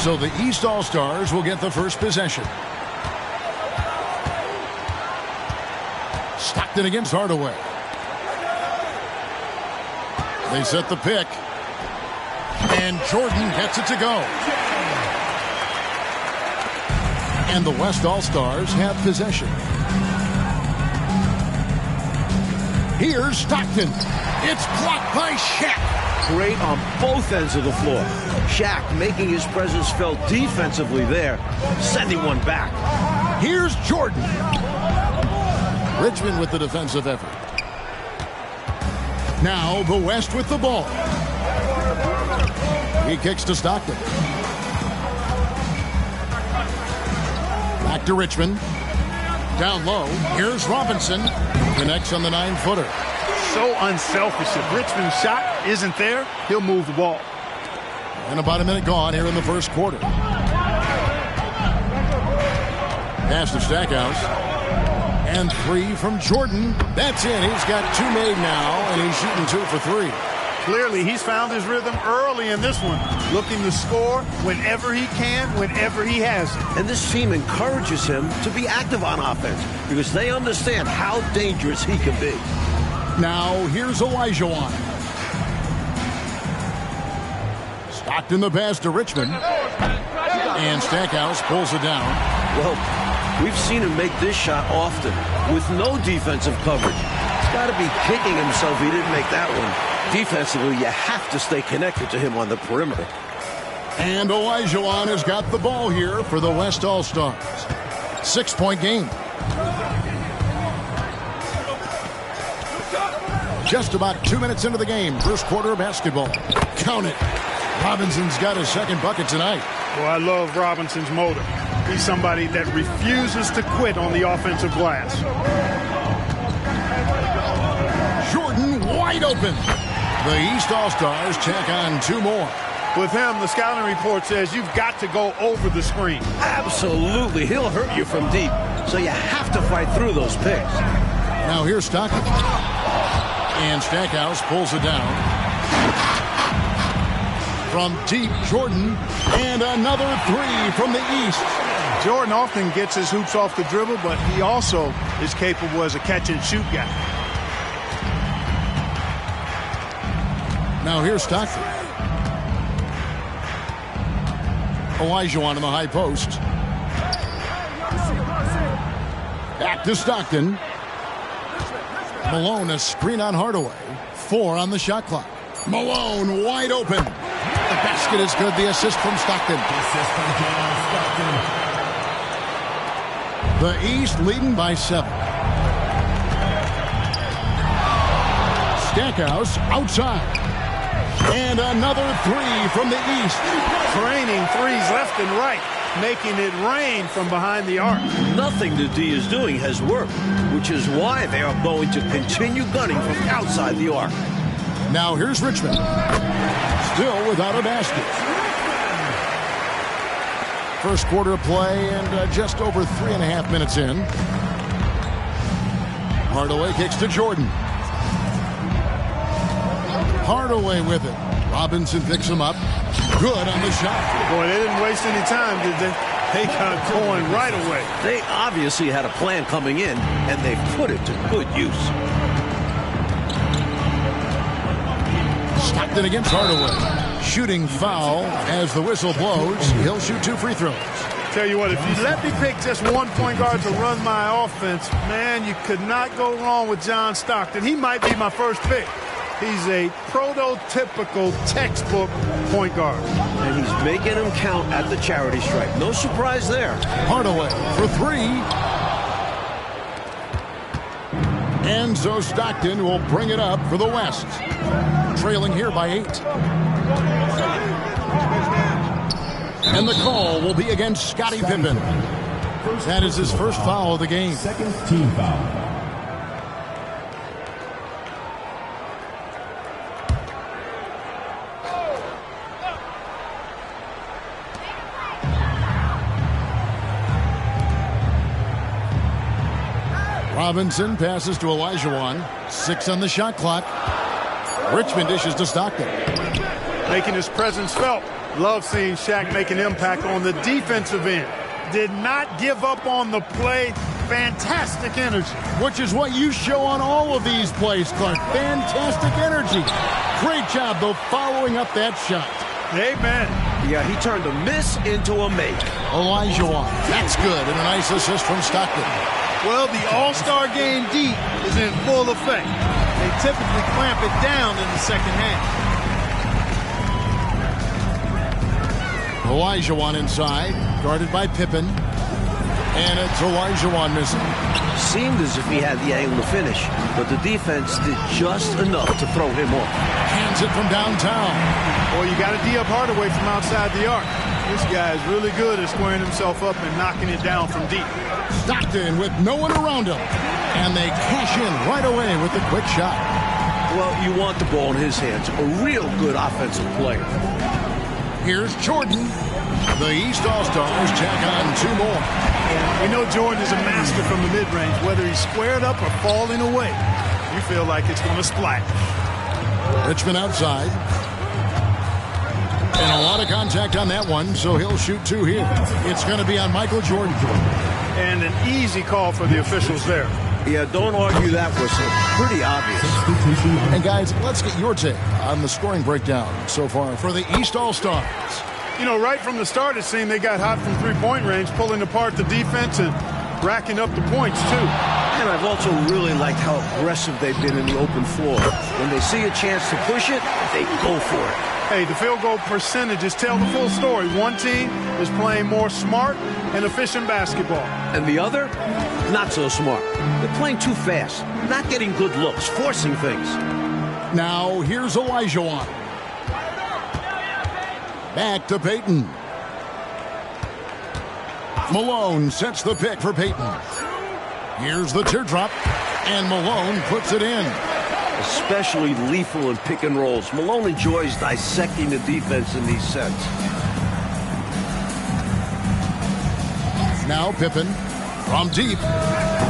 So the East All-Stars will get the first possession. Stockton against Hardaway. They set the pick. And Jordan gets it to go. And the West All-Stars have possession. Here's Stockton. It's blocked by Shaq. Great on both ends of the floor. Shaq making his presence felt defensively there, sending one back. Here's Jordan. Richmond with the defensive effort. Now the West with the ball. He kicks to Stockton. Back to Richmond. Down low. Here's Robinson. Connects on the 9-footer. So unselfish. If Richmond's shot isn't there, he'll move the ball. And about a minute gone here in the first quarter. Pass to Stackhouse. And 3 from Jordan. That's in. He's got 2 made now, and he's shooting 2 for 3. Clearly, he's found his rhythm early in this one, looking to score whenever he can, whenever he has it. And this team encourages him to be active on offense because they understand how dangerous he can be. Now, here's Olajuwon. Stockton the pass to Richmond. And Stackhouse pulls it down. Well, we've seen him make this shot often with no defensive coverage. He's got to be kicking himself he didn't make that one. Defensively, you have to stay connected to him on the perimeter. And Olajuwon has got the ball here for the West All-Stars. 6-point game. Just about 2 minutes into the game. First quarter of basketball. Count it. Robinson's got his second bucket tonight. Well, I love Robinson's motor. He's somebody that refuses to quit on the offensive glass. Jordan wide open. The East All-Stars check on 2 more. With him, the scouting report says you've got to go over the screen. Absolutely. He'll hurt you from deep. So you have to fight through those picks. Now here's Stockton. And Stackhouse pulls it down. From deep, Jordan. And another 3 from the East. Jordan often gets his hoops off the dribble, but he also is capable as a catch-and-shoot guy. Now here's Stockton. Olajuwon in the high post. Back to Stockton. Malone, a screen on Hardaway. 4 on the shot clock. Malone wide open. The basket is good. The assist from Stockton. The East leading by 7. Stackhouse outside. And another 3 from the East. Training threes left and right, making it rain from behind the arc. Nothing the D is doing has worked, which is why they are going to continue gunning from outside the arc. Now here's Richmond. Still without a basket. First quarter of play and just over 3.5 minutes in. Hardaway kicks to Jordan. Hardaway with it. Robinson picks him up. Good on the shot. Boy, they didn't waste any time, did they? They got going right away. They obviously had a plan coming in, and they put it to good use. Stockton against Hardaway. Shooting foul as the whistle blows. He'll shoot 2 free throws. Tell you what, if you let me pick just one point guard to run my offense, man, you could not go wrong with John Stockton. He might be my first pick. He's a prototypical textbook point guard. And he's making them count at the charity stripe. No surprise there. Hardaway for 3. And so Stockton will bring it up for the West. Trailing here by 8. And the call will be against Scottie Pippen. That is his first foul of the game. Second team foul. Robinson passes to Olajuwon. 6 on the shot clock. Richmond dishes to Stockton. Making his presence felt. Love seeing Shaq make an impact on the defensive end. Did not give up on the play. Fantastic energy. Which is what you show on all of these plays, Clark. Fantastic energy. Great job, though, following up that shot. Amen. Yeah, he turned a miss into a make. Olajuwon. That's good. And a nice assist from Stockton. Well, the All-Star Game deep is in full effect. They typically clamp it down in the second half. Olajuwon inside, guarded by Pippen. And it's Olajuwon missing. Seemed as if he had the angle to finish, but the defense did just enough to throw him off. Hands it from downtown. Well, you got to D up Hardaway from outside the arc. This guy is really good at squaring himself up and knocking it down from deep. Stockton with no one around him. And they cash in right away with the quick shot. Well, you want the ball in his hands. A real good offensive player. Here's Jordan. The East All-Stars check on two more. We know Jordan is a master from the mid-range. Whether he's squared up or falling away, you feel like it's going to splash. Richmond outside. And a lot of contact on that one, so he'll shoot two here. It's going to be on Michael Jordan. And an easy call for the officials there. Yeah, don't argue that whistle. Pretty obvious. And guys, let's get your take on the scoring breakdown so far for the East All-Stars. You know, right from the start, it seemed they got hot from three-point range, pulling apart the defense and racking up the points, too. And I've also really liked how aggressive they've been in the open floor. When they see a chance to push it, they go for it. Hey, the field goal percentages tell the full story. One team is playing more smart and efficient basketball. And the other, not so smart. They're playing too fast, not getting good looks, forcing things. Now, here's Olajuwon. Back to Payton. Malone sets the pick for Payton. Here's the teardrop, and Malone puts it in. Especially lethal in pick and rolls. Malone enjoys dissecting the defense in these sets. Now Pippen from deep.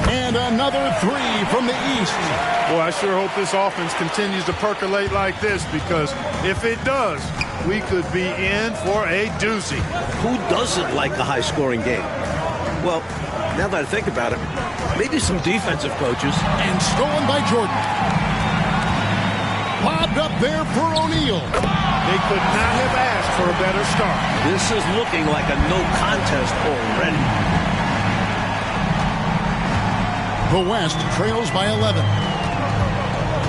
And another three from the East. Boy, I sure hope this offense continues to percolate like this, because if it does, we could be in for a doozy. Who doesn't like a high-scoring game? Well, now that I think about it, maybe some defensive coaches. And stolen by Jordan. Lobbed up there for O'Neal. They could not have asked for a better start. This is looking like a no contest already. The West trails by 11.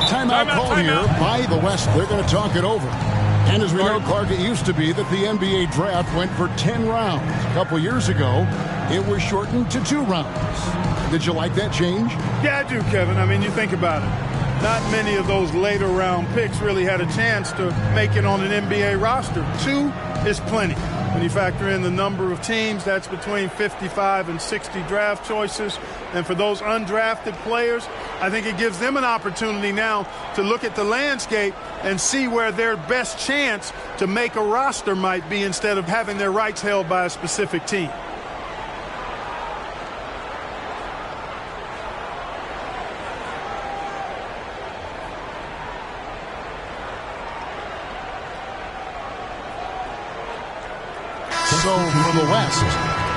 Timeout called here by the West. They're going to talk it over. And as we know, Clark, it used to be that the NBA draft went for 10 rounds. A couple years ago, it was shortened to 2 rounds. Did you like that change? Yeah, I do, Kevin. I mean, you think about it. Not many of those later round picks really had a chance to make it on an NBA roster. 2 is plenty. When you factor in the number of teams, that's between 55 and 60 draft choices. And for those undrafted players, I think it gives them an opportunity now to look at the landscape and see where their best chance to make a roster might be, instead of having their rights held by a specific team. So for the West,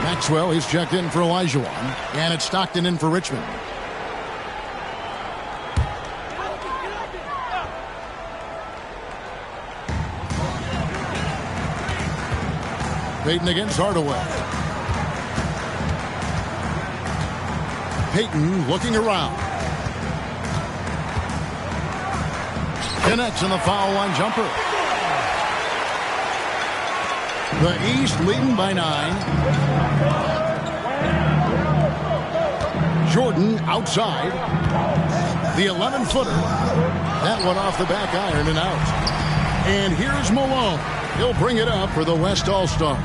Maxwell is checked in for Olajuwon, and it's Stockton in for Richmond. Payton against Hardaway. Payton looking around. Connects in the foul line jumper. The East leading by 9. Jordan outside. The 11-footer. That one off the back iron and out. And here's Malone. He'll bring it up for the West All-Stars.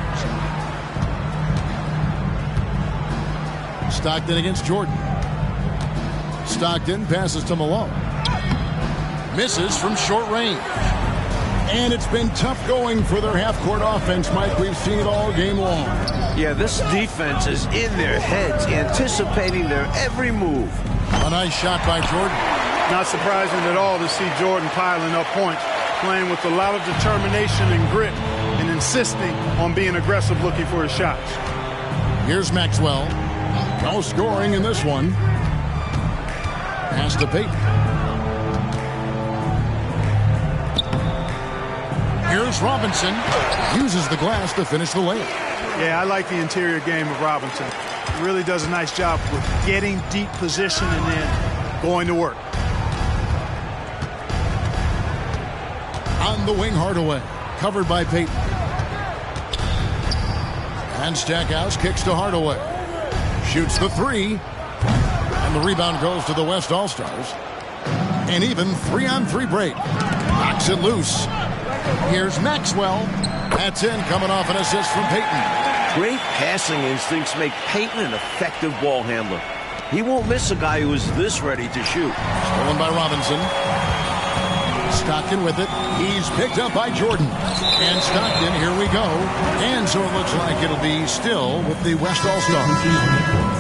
Stockton against Jordan. Stockton passes to Malone. Misses from short range. And it's been tough going for their half-court offense, Mike. We've seen it all game long. Yeah, this defense is in their heads, anticipating their every move. A nice shot by Jordan. Not surprising at all to see Jordan piling up points, playing with a lot of determination and grit, and in insisting on being aggressive looking for his shots. Here's Maxwell. No scoring in this one. Pass to Payton. Here's Robinson. Uses the glass to finish the layup. Yeah, I like the interior game of Robinson. He really does a nice job with getting deep position and then going to work. On the wing, Hardaway. Covered by Payton. And Stackhouse kicks to Hardaway. Shoots the three. And the rebound goes to the West All-Stars. An even 3-on-3 break. Knocks it loose. Here's Maxwell. That's in, coming off an assist from Payton. Great passing instincts make Payton an effective ball handler. He won't miss a guy who is this ready to shoot. Stolen by Robinson. Stockton with it. He's picked up by Jordan. And Stockton, here we go. And so it looks like it'll be still with the West All-Stars.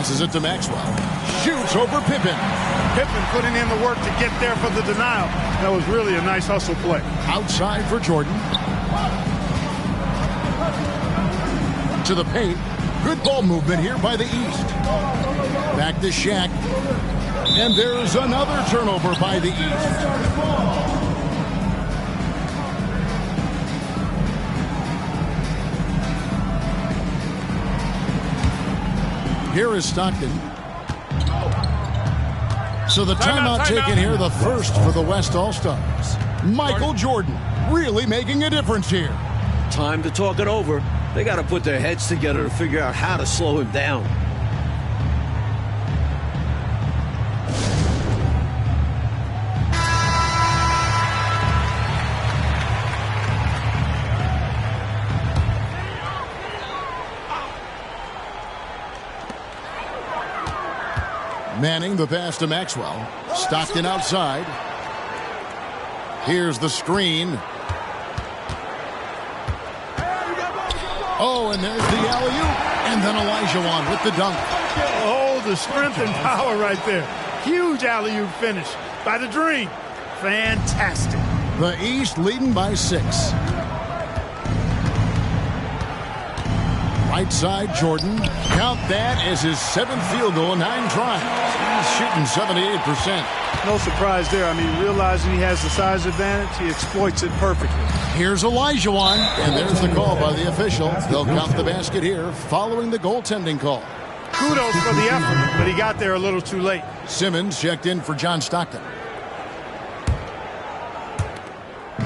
Passes it to Maxwell. Shoots over Pippen. Pippen putting in the work to get there for the denial. That was really a nice hustle play. Outside for Jordan. To the paint. Good ball movement here by the East. Back to Shaq. And there's another turnover by the East. Here is Stockton. So the timeout taken here, the first for the West All-Stars. Michael Jordan really making a difference here. Time to talk it over. They got to put their heads together to figure out how to slow him down. Manning the pass to Maxwell. Stockton outside. Here's the screen. Oh, and there's the alley-oop. And then Olajuwon with the dunk. Oh, the strength and power right there. Huge alley-oop finish by the Dream. Fantastic. The East leading by 6. Right side, Jordan. Count that as his 7th field goal in 9 tries. He's shooting 78%. No surprise there. I mean, realizing he has the size advantage, he exploits it perfectly. Here's Olajuwon, and there's the call by the official. They'll count the basket here following the goaltending call. Kudos for the effort, but he got there a little too late. Simmons checked in for John Stockton.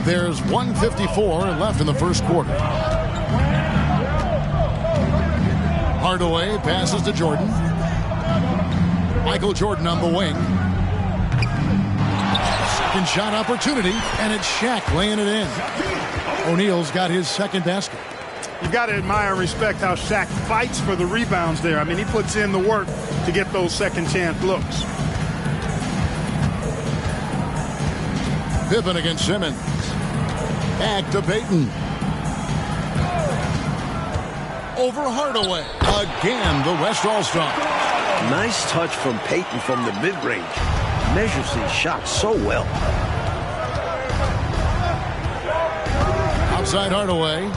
There's 1:54 left in the first quarter. Hardaway passes to Jordan. Michael Jordan on the wing. Second shot opportunity, and it's Shaq laying it in. O'Neal's got his second basket. You've got to admire and respect how Shaq fights for the rebounds there. I mean, he puts in the work to get those second chance looks. Pippen against Simmons. Back to Payton. Over Hardaway. Again, the West All-Stars. Nice touch from Payton from the mid-range. Measures these shots so well. Outside Hardaway.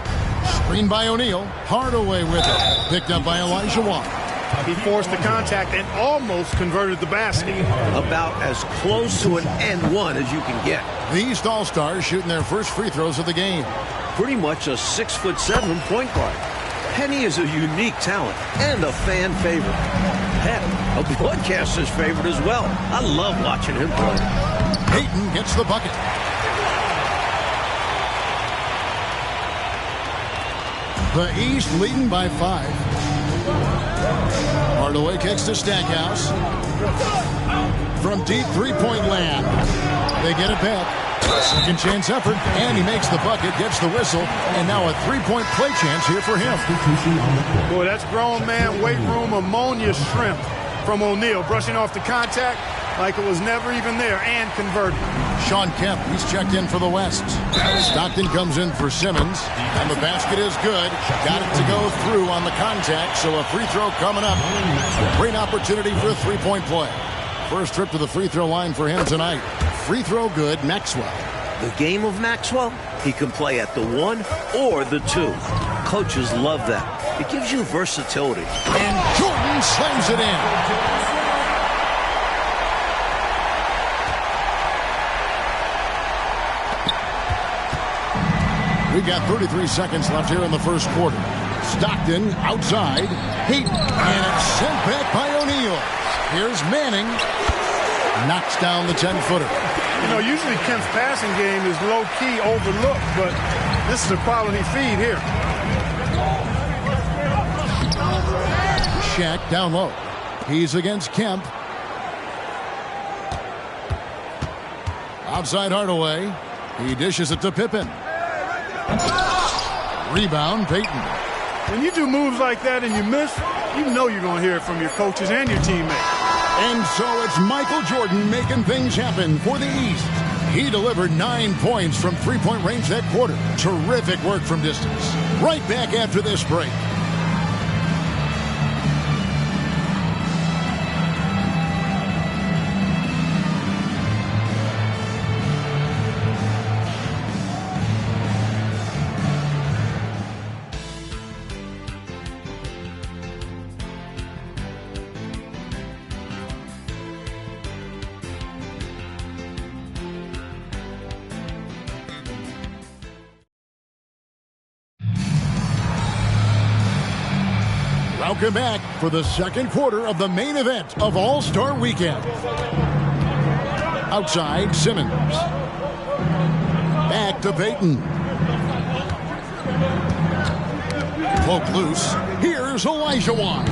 Screened by O'Neal. Hardaway with it. Picked up by Olajuwon. He forced the contact and almost converted the basket. About as close to an and one as you can get. The East All-Stars shooting their first free throws of the game. Pretty much a 6'7" point guard. Penny is a unique talent and a fan favorite. Heck, a broadcaster's favorite as well. I love watching him play. Payton gets the bucket. The East leading by 5. Hardaway kicks to Stackhouse. From deep three-point land. They get it back. Second chance effort, and he makes the bucket, gets the whistle, and now a three-point play chance here for him. Boy, that's grown man weight room ammonia shrimp from O'Neal, brushing off the contact like it was never even there and converting. Sean Kemp, he's checked in for the West. Stockton comes in for Simmons, and the basket is good. Got it to go through on the contact, so a free throw coming up. Great opportunity for a three-point play. First trip to the free throw line for him tonight. Free throw good, Maxwell. The game of Maxwell, he can play at the 1 or the 2. Coaches love that. It gives you versatility. And Jordan slams it in. We've got 33 seconds left here in the first quarter. Stockton outside. Heat. And it's sent back by O'Neal. Here's Manning. Knocks down the 10-footer. You know, usually Kemp's passing game is low-key overlooked, but this is a quality feed here. Shaq down low. He's against Kemp. Outside Hardaway. He dishes it to Pippen. Rebound, Payton. When you do moves like that and you miss, you know you're going to hear it from your coaches and your teammates. And so it's Michael Jordan making things happen for the East. He delivered 9 points from three-point range that quarter. Terrific work from distance. Right back after this break. Welcome back for the second quarter of the main event of All-Star Weekend. Outside, Simmons. Back to Payton. Poke loose. Here's Olajuwon.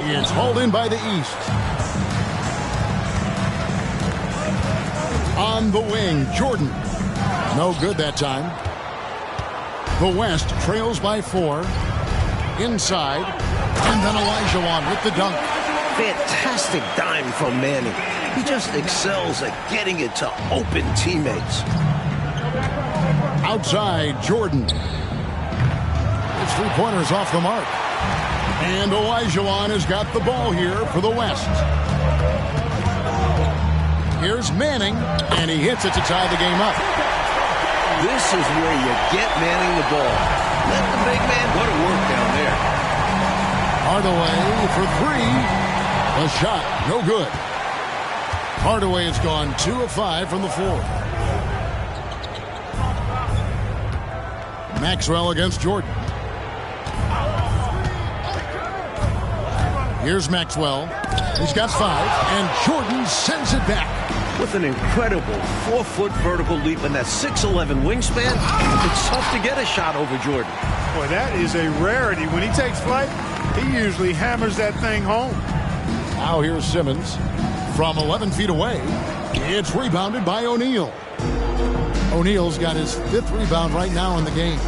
It's hauled in by the East. On the wing, Jordan. No good that time. The West trails by 4. Inside, and then Olajuwon with the dunk. Fantastic dime from Manning. He just excels at getting it to open teammates. Outside, Jordan. His three-pointers off the mark. And Olajuwon has got the ball here for the West. Here's Manning, and he hits it to tie the game up. This is where you get Manning the ball. Let the big man go to work down there. Hardaway for 3. The shot, no good. Hardaway has gone 2 of 5 from the floor. Maxwell against Jordan. Here's Maxwell. He's got 5, and Jordan sends it back. With an incredible 4-foot vertical leap and that 6'11" wingspan, it's tough to get a shot over Jordan. Boy, that is a rarity. When he takes flight, he usually hammers that thing home. Now here's Simmons. From 11 feet away, it's rebounded by O'Neal. O'Neal's got his 5th rebound right now in the game.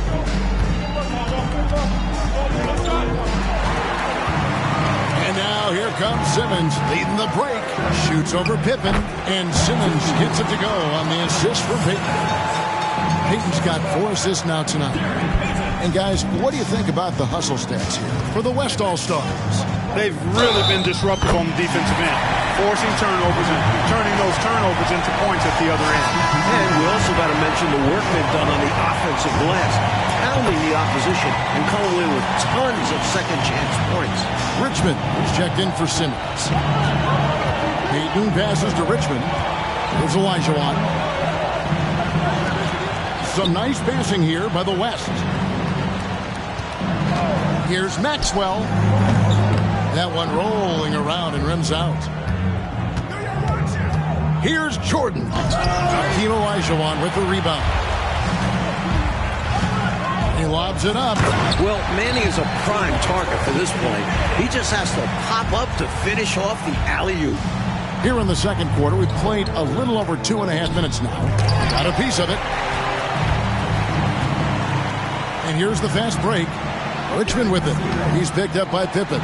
And now here comes Simmons leading the break. Shoots over Pippen, and Simmons gets it to go on the assist for Payton. Payton's got 4 assists now tonight. And guys, what do you think about the hustle stats here for the West All-Stars? They've really been disruptive on the defensive end, forcing turnovers and turning those turnovers into points at the other end. And we also got to mention the work they've done on the offensive glass, pounding the opposition and coming away with tons of second-chance points. Richmond is checked in for Simmons. Payton passes to Richmond. Here's Olajuwon. Some nice passing here by the West. Here's Maxwell. That one rolling around and rims out. Here's Jordan. Hakeem Olajuwon with the rebound. He lobs it up. Well, Manning is a prime target for this point. He just has to pop up to finish off the alley-oop. Here in the second quarter, we've played a little over 2.5 minutes now. Got a piece of it. And here's the fast break. Richmond with it. He's picked up by Pippen.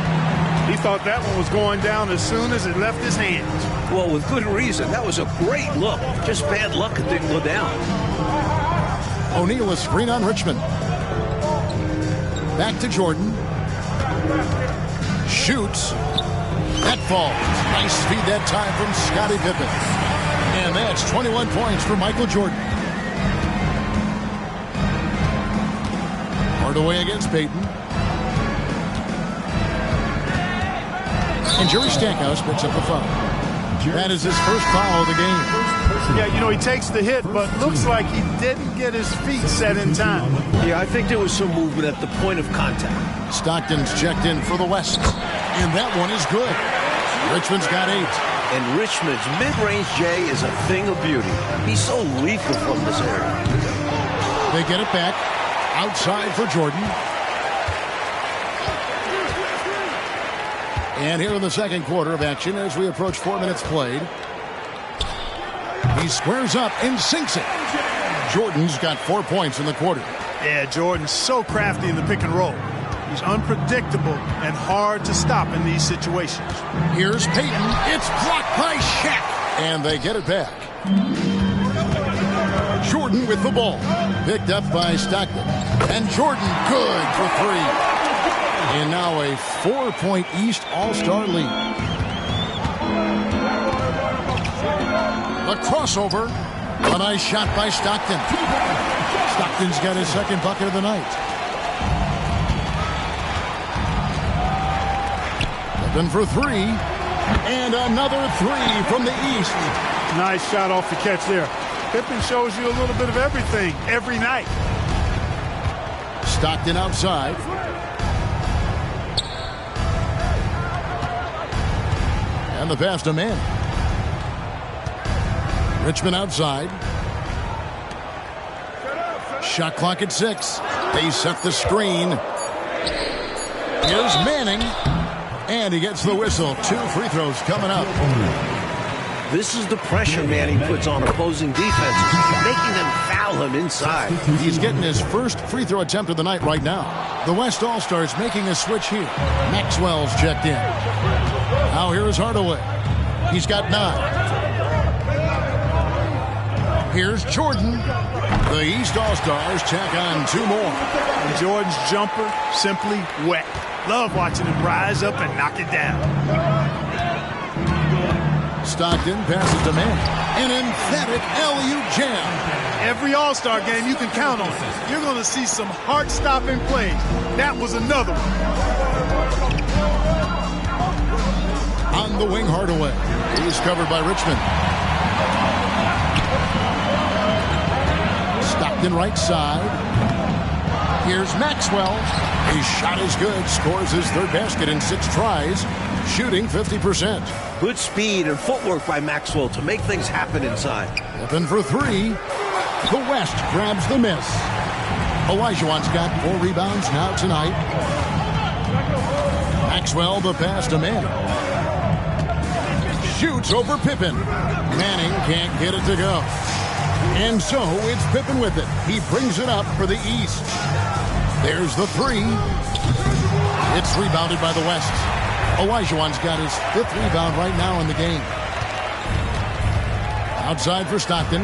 He thought that one was going down as soon as it left his hands. Well, with good reason. That was a great look. Just bad luck it didn't go down. O'Neal, a screen on Richmond. Back to Jordan. Shoots. That falls. Nice speed that time from Scottie Pippen. And that's 21 points for Michael Jordan. Hardaway against Payton. And Jerry Stackhouse picks up the foul. That is his first foul of the game. Yeah, you know, he takes the hit, but looks like he didn't get his feet set in time. Yeah, I think there was some movement at the point of contact. Stockton's checked in for the West. And that one is good. Richmond's got 8. And Richmond's mid-range J is a thing of beauty. He's so lethal from this area. They get it back. Outside for Jordan. And here in the second quarter of action as we approach 4 minutes played. He squares up and sinks it. Jordan's got 4 points in the quarter. Yeah, Jordan's so crafty in the pick and roll. He's unpredictable and hard to stop in these situations. Here's Payton. It's blocked by Shaq. And they get it back. Jordan with the ball. Picked up by Stockton. And Jordan good for 3. And now a 4-point East All-Star lead. The crossover. A nice shot by Stockton. Stockton's got his second bucket of the night. Pippen for 3. And another 3 from the East. Nice shot off the catch there. Pippen shows you a little bit of everything every night. Stockton outside. And the pass to Manning. Richmond outside. Shot clock at 6. They set the screen. Here's Manning. And he gets the whistle. 2 free throws coming up. This is the pressure Manning puts on opposing defenses, making them foul him inside. He's getting his first free throw attempt of the night right now. The West All-Stars making a switch here. Maxwell's checked in. Now here is Hardaway. He's got 9. Here's Jordan. The East All-Stars check on 2 more. And Jordan's jumper, simply wet. Love watching him rise up and knock it down. Stockton passes to Manning. An emphatic LU jam. Every All-Star game you can count on. You're going to see some heart-stopping plays. That was another one. On the wing, Hardaway. He's covered by Richmond. Stockton right side. Here's Maxwell. His shot is good. Scores his 3rd basket in 6 tries. Shooting 50%. Good speed and footwork by Maxwell to make things happen inside. Pippen for 3. The West grabs the miss. Olajuwon's got 4 rebounds now tonight. Maxwell the pass to Manning. Shoots over Pippen. Manning can't get it to go. And so it's Pippen with it. He brings it up for the East. There's the 3. It's rebounded by the West. Olajuwon's got his 5th rebound right now in the game. Outside for Stockton.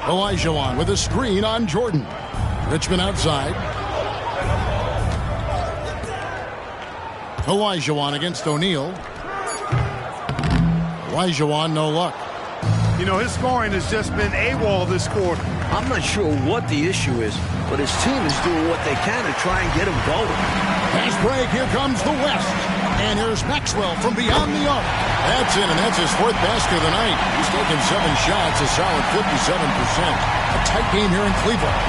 Olajuwon with a screen on Jordan. Richmond outside. Olajuwon against O'Neal. Olajuwon, no luck. You know, his scoring has just been AWOL this quarter. I'm not sure what the issue is, but his team is doing what they can to try and get him going. Fast break, here comes the West. And here's Maxwell from beyond the arc. That's in, and that's his 4th basket of the night. He's taken 7 shots, a solid 57%. A tight game here in Cleveland.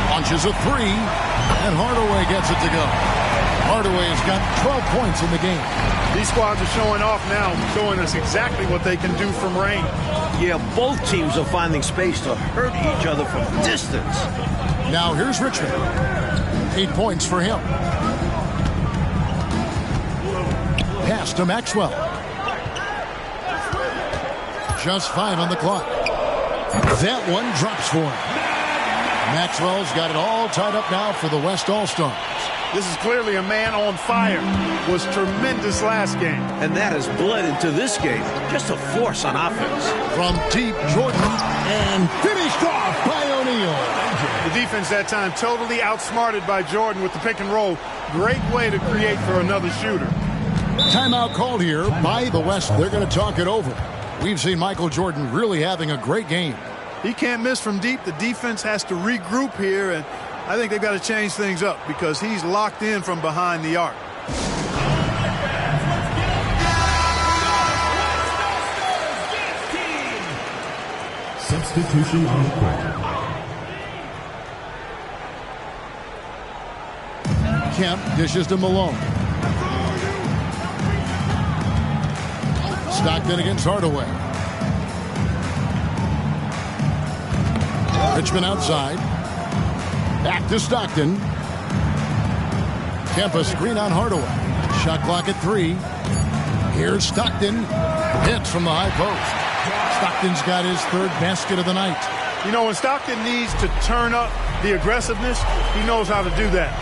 Launches a 3, and Hardaway gets it to go. Hardaway has got 12 points in the game. These squads are showing off now, showing us exactly what they can do from range. Yeah, both teams are finding space to hurt each other from distance. Now here's Richmond. 8 points for him. Pass to Maxwell. Just 5 on the clock. That one drops for him. Maxwell's got it all tied up now for the West All-Stars. This is clearly a man on fire. Was tremendous last game. And that has bled into this game. Just a force on offense. From deep, Jordan, and finished off by O'Neal. The defense that time totally outsmarted by Jordan with the pick and roll. Great way to create for another shooter. Timeout called here by the West. They're going to talk it over. We've seen Michael Jordan really having a great game. He can't miss from deep. The defense has to regroup here, and I think they've got to change things up because he's locked in from behind the arc. Substitution on the court. Kemp dishes to Malone. Stockton against Hardaway. Richmond outside. Back to Stockton. Kemp a screen on Hardaway. Shot clock at 3. Here's Stockton. Hits from the high post. Stockton's got his 3rd basket of the night. You know, when Stockton needs to turn up the aggressiveness, he knows how to do that.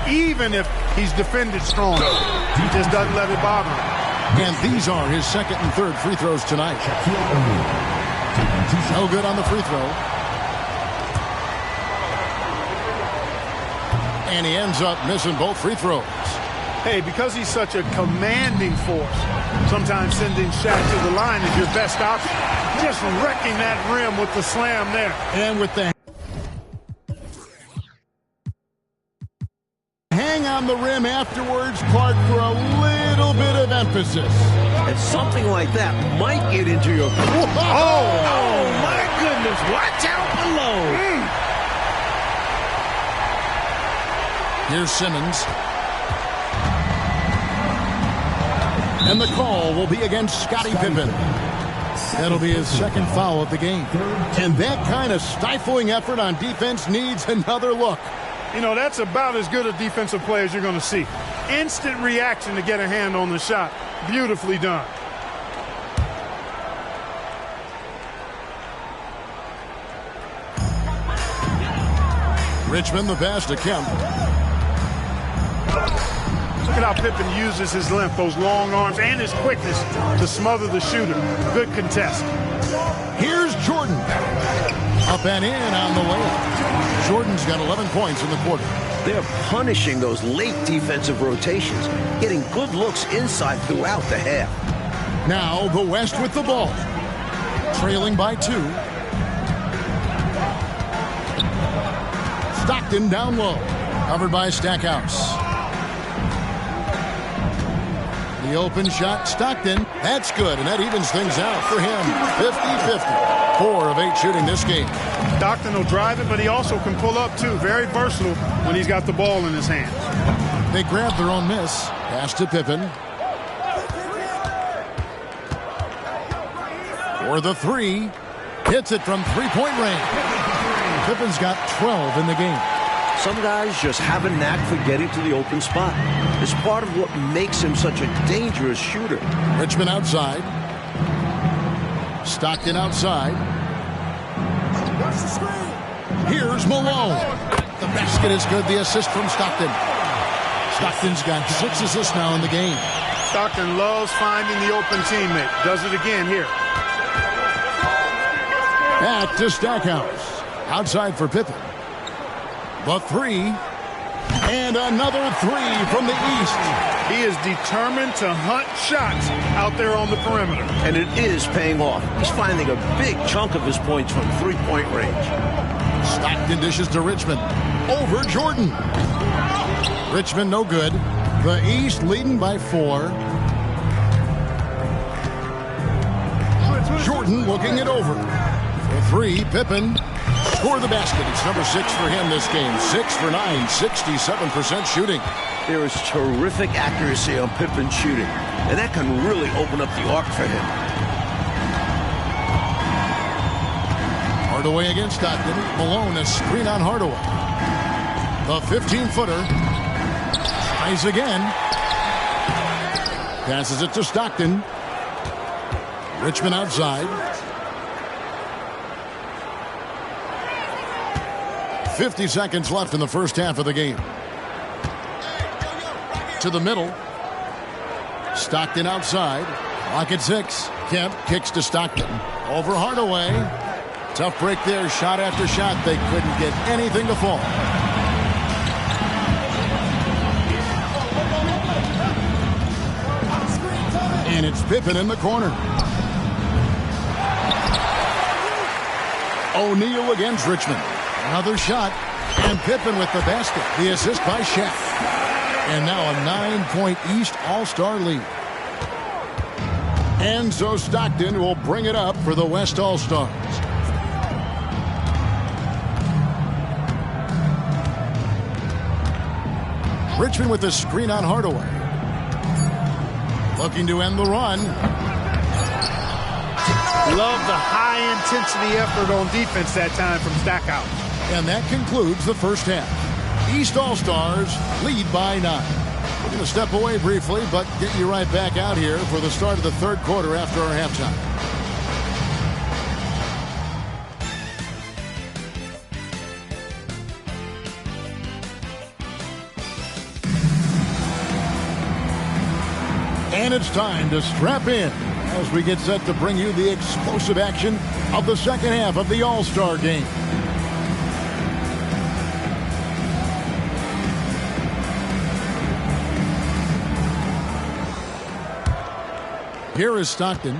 Even if he's defended strong, he just doesn't let it bother him. And these are his 2nd and 3rd free throws tonight. No good on the free throw. And he ends up missing both free throws. Hey, because he's such a commanding force, sometimes sending Shaq to the line is your best option. Just wrecking that rim with the slam there. And with the hang on the rim afterwards, Clark, for a little bit of emphasis. And something like that might get into your... Oh, my goodness. Watch out below. Here's Simmons. And the call will be against Scottie Pippen. That'll be his 2nd foul of the game. And that kind of stifling effort on defense needs another look. You know, that's about as good a defensive play as you're going to see. Instant reaction to get a hand on the shot. Beautifully done. Richmond the pass to Kemp. Look at how Pippen uses his length, those long arms, and his quickness to smother the shooter. Good contest. Here's Jordan. Up and in on the layup. Jordan's got 11 points in the quarter. They're punishing those late defensive rotations, getting good looks inside throughout the half. Now the West with the ball. Trailing by 2. Stockton down low. Covered by Stackhouse. The open shot, Stockton. That's good, and that evens things out for him. 50-50. 4 of 8 shooting this game. Stockton will drive it, but he also can pull up, too. Very versatile when he's got the ball in his hands. They grab their own miss. Pass to Pippen. For the 3. Hits it from 3-point range. Pippen's got 12 in the game. Some guys just have a knack for getting to the open spot. It's part of what makes him such a dangerous shooter. Richmond outside. Stockton outside. Here's Malone. The basket is good. The assist from Stockton. Stockton's got 6 assists now in the game. Stockton loves finding the open teammate. Does it again here. Back to Stackhouse. Outside for Pippen. The 3. And another 3 from the east. He is determined to hunt shots out there on the perimeter. And it is paying off. He's finding a big chunk of his points from 3-point range. Stockton dishes to Richmond. Over Jordan. Richmond no good. The East leading by 4. Jordan looking it over. For 3, Pippen. Score the basket. It's number 6 for him this game. 6 for 9, 67% shooting. There is terrific accuracy on Pippen's shooting, and that can really open up the arc for him. Hardaway against Stockton. Malone a screen on Hardaway. The 15-footer. Tries again. Passes it to Stockton. Richmond outside. 50 seconds left in the first half of the game. To the middle. Stockton outside. Clock at 6. Kemp kicks to Stockton. Over Hardaway. Tough break there. Shot after shot. They couldn't get anything to fall. And it's Pippen in the corner. O'Neal against Richmond. Another shot. And Pippen with the basket. The assist by Shaq. And now a 9-point East All-Star lead. And so Stockton will bring it up for the West All-Stars. Richmond with the screen on Hardaway. Looking to end the run. Love the high-intensity effort on defense that time from Stackhouse. And that concludes the first half. East All-Stars lead by 9. We're going to step away briefly, but get you right back out here for the start of the third quarter after our halftime. And it's time to strap in as we get set to bring you the explosive action of the second half of the All-Star Game. Here is Stockton.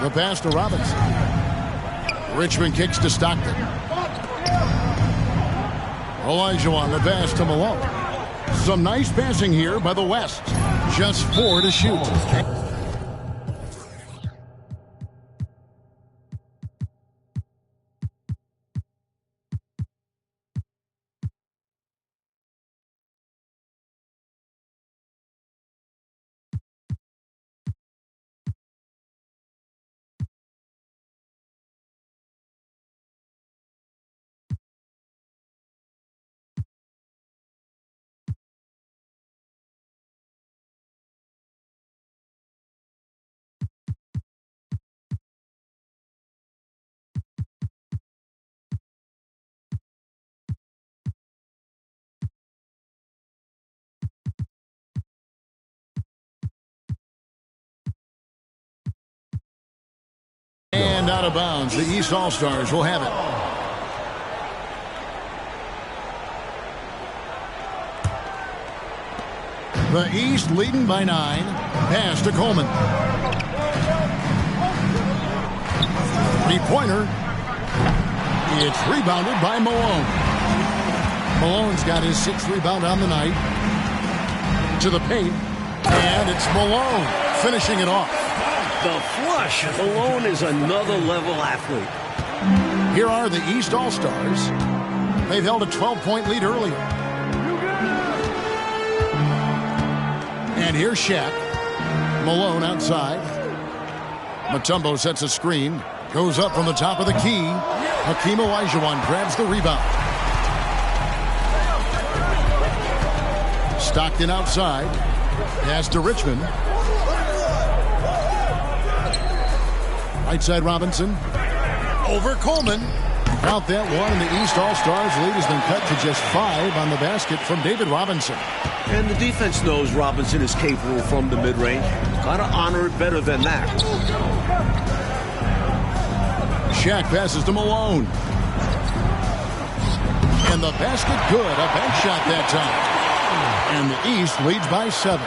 The pass to Robinson. Richmond kicks to Stockton. Elijah on the pass to Malone. Some nice passing here by the West. Just 4 to shoot. And out of bounds. The East All-Stars will have it. The East leading by 9. Pass to Coleman. Three-pointer. It's rebounded by Malone. Malone's got his 6th rebound on the night. To the paint. And it's Malone finishing it off. The flush. Malone is another level athlete. Here are the East All-Stars. They've held a 12-point lead earlier. And here's Shaq. Malone outside. Mutombo sets a screen. Goes up from the top of the key. Hakeem Olajuwon grabs the rebound. Stockton outside. Pass to Richmond. Right side Robinson. Over Coleman. Count that one, and the East All-Stars lead has been cut to just 5 on the basket from David Robinson. And the defense knows Robinson is capable from the mid-range. Gotta honor it better than that. Shaq passes to Malone. And the basket good. A bank shot that time. And the East leads by 7.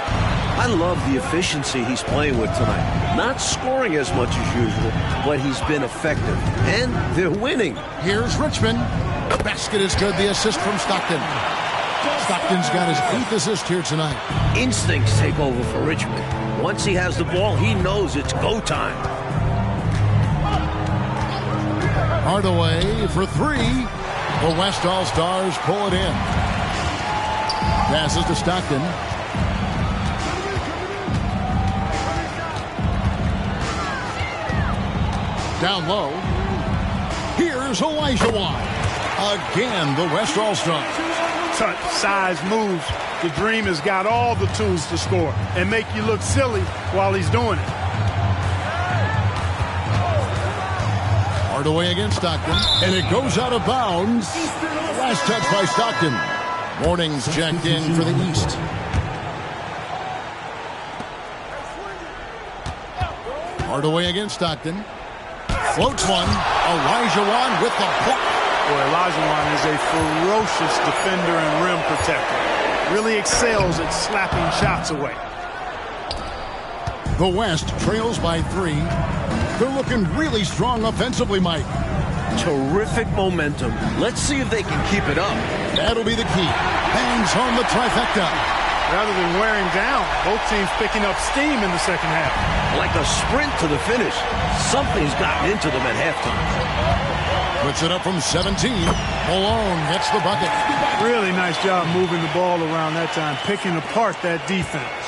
I love the efficiency he's playing with tonight. Not scoring as much as usual, but he's been effective. And they're winning. Here's Richmond. The basket is good. The assist from Stockton. Stockton's got his 8th assist here tonight. Instincts take over for Richmond. Once he has the ball, he knows it's go time. Hardaway for 3. The West All-Stars pull it in. Passes to Stockton. Down low. Here's Olajuwon. Again, the West All-Stars. Touch, size, moves. The Dream has got all the tools to score and make you look silly while he's doing it. Hardaway against Stockton, and it goes out of bounds. Last touch by Stockton. Morning's checked in for the East. Hardaway against Stockton. Floats one. Olajuwon with the hook. Boy, Olajuwon is a ferocious defender and rim protector. Really excels at slapping shots away. The West trails by 3. They're looking really strong offensively, Mike. Terrific momentum. Let's see if they can keep it up. That'll be the key. Bangs home the trifecta. Rather than wearing down, both teams picking up steam in the second half. Like a sprint to the finish. Something's gotten into them at halftime. Puts it up from 17. Malone gets the bucket. Really nice job moving the ball around that time, picking apart that defense.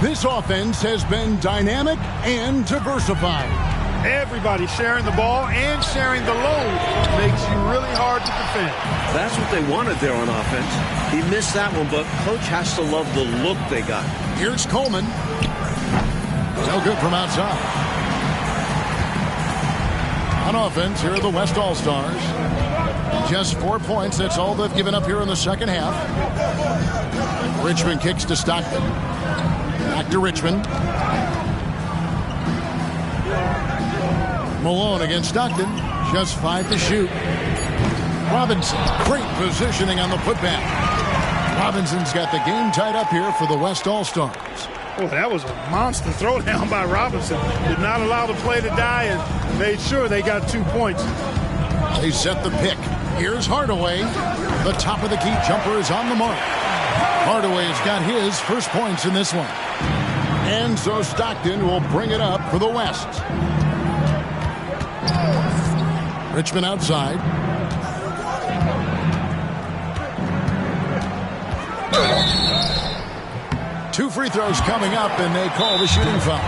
This offense has been dynamic and diversified. Everybody sharing the ball and sharing the load makes you really hard to defend. That's what they wanted there on offense. He missed that one, but coach has to love the look they got. Here's Coleman. So good from outside. On offense, here are the West All-Stars. Just 4 points. That's all they've given up here in the second half. Richmond kicks to Stockton. Back to Richmond. Malone against Stockton. Just 5 to shoot. Robinson. Great positioning on the putback. Robinson's got the game tied up here for the West All-Stars. Oh, that was a monster throwdown by Robinson. Did not allow the play to die and made sure they got 2 points. They set the pick. Here's Hardaway. The top of the key jumper is on the mark. Hardaway's got his first points in this one. And so Stockton will bring it up for the West. Richmond outside. Two free throws coming up, and they call the shooting foul.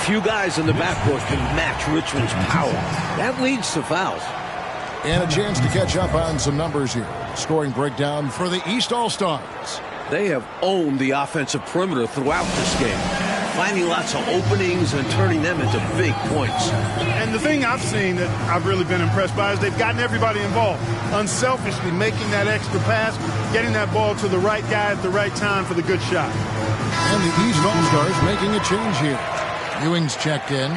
Few guys in the backcourt can match Richmond's power. That leads to fouls. And a chance to catch up on some numbers here. Scoring breakdown for the East All-Stars. They have owned the offensive perimeter throughout this game, finding lots of openings and turning them into big points. And the thing I've seen that I've really been impressed by is they've gotten everybody involved, unselfishly making that extra pass, getting that ball to the right guy at the right time for the good shot. And the East All-Stars making a change here. Ewing's checked in.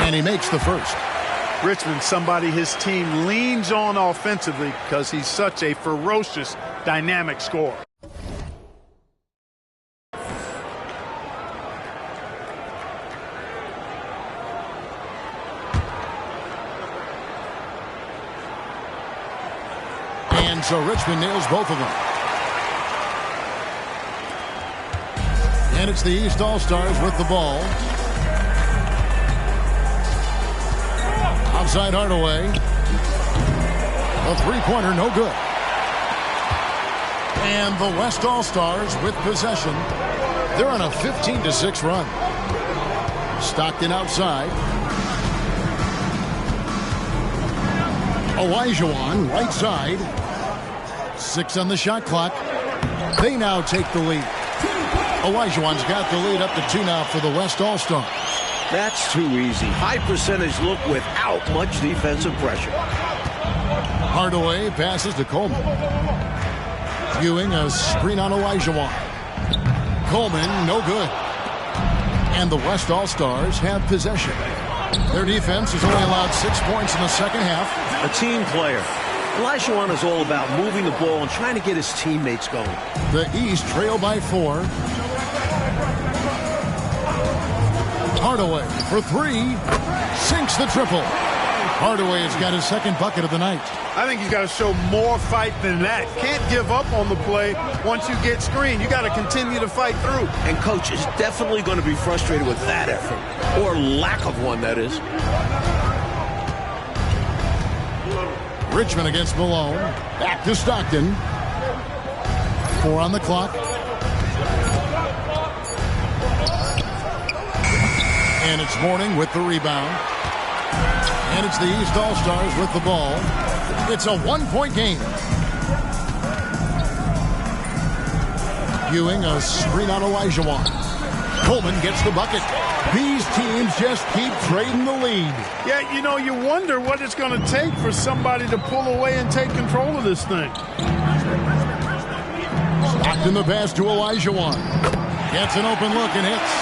And he makes the first. Richmond, somebody his team leans on offensively because he's such a ferocious, dynamic scorer. And so Richmond nails both of them. And it's the East All-Stars with the ball. Outside Hardaway. A three-pointer, no good. And the West All-Stars with possession. They're on a 15-6 run. Stockton outside. Olajuwon right side. 6 on the shot clock. They now take the lead. Olajuwon's got the lead up to 2 now for the West All-Stars. That's too easy. High percentage look without much defensive pressure. Hardaway passes to Coleman. Ewing a screen on Olajuwon. Coleman, no good. And the West All-Stars have possession. Their defense has only allowed 6 points in the second half. A team player. Olajuwon is all about moving the ball and trying to get his teammates going. The East trail by 4. Hardaway for 3. Sinks the triple. Hardaway has got his second bucket of the night. I think he's got to show more fight than that. Can't give up on the play once you get screened. You got to continue to fight through. And coach is definitely going to be frustrated with that effort, or lack of one, that is. Richmond against Malone. Back to Stockton. 4 on the clock. And it's Mourning with the rebound. And it's the East All-Stars with the ball. It's a one-point game. Ewing, a screen on Olajuwon. Coleman gets the bucket. These teams just keep trading the lead. Yeah, you know, you wonder what it's going to take for somebody to pull away and take control of this thing. Stockton the pass to Olajuwon. Gets an open look and hits.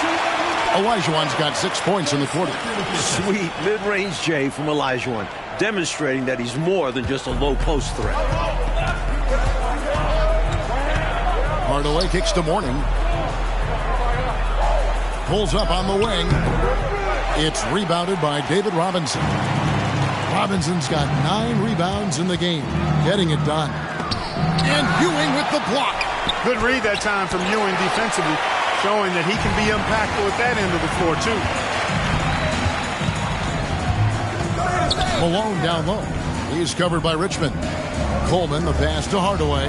Olajuwon's got 6 points in the quarter. Sweet mid-range J from Olajuwon, demonstrating that he's more than just a low-post threat. Hardaway kicks to Mourning. Pulls up on the wing. It's rebounded by David Robinson. Robinson's got 9 rebounds in the game, getting it done. And Ewing with the block. Good read that time from Ewing defensively, showing that he can be impactful at that end of the floor, too. Malone down low. He's covered by Richmond. Coleman, the pass to Hardaway.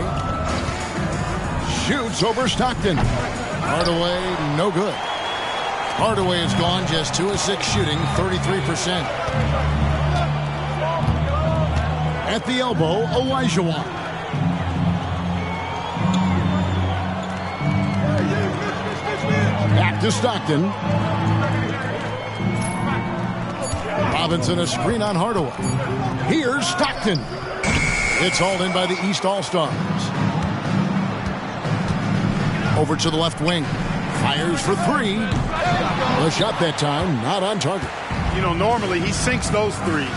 Shoots over Stockton. Hardaway, no good. Hardaway is gone, just 2 of 6 shooting, 33%. At the elbow, Olajuwon. Back to Stockton. Robinson a screen on Hardaway. Here's Stockton. It's hauled in by the East All-Stars. Over to the left wing. Fires for 3. The shot that time, not on target. You know, normally he sinks those threes.